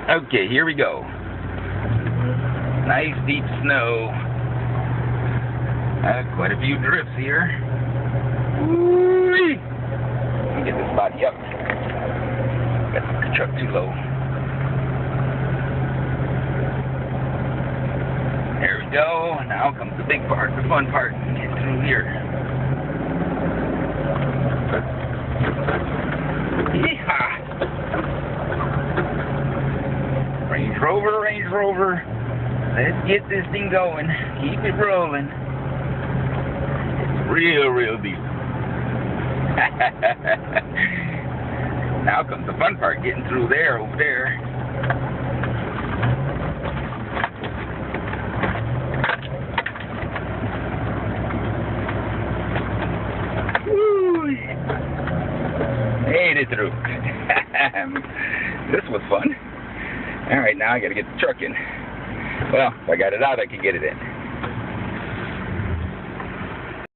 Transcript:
Okay, here we go. Nice deep snow. Quite a few drifts here. Whee! Let me get this body up. Got the truck too low. There we go. Now comes the big part, the fun part. Get through here. Yeehaw! Range Rover, Range Rover. Let's get this thing going. Keep it rolling. It's real deep. Now comes the fun part, getting through there, over there. Woo! Made it through. This was fun. Alright, now I gotta get the truck in. Well, if I got it out, I can get it in.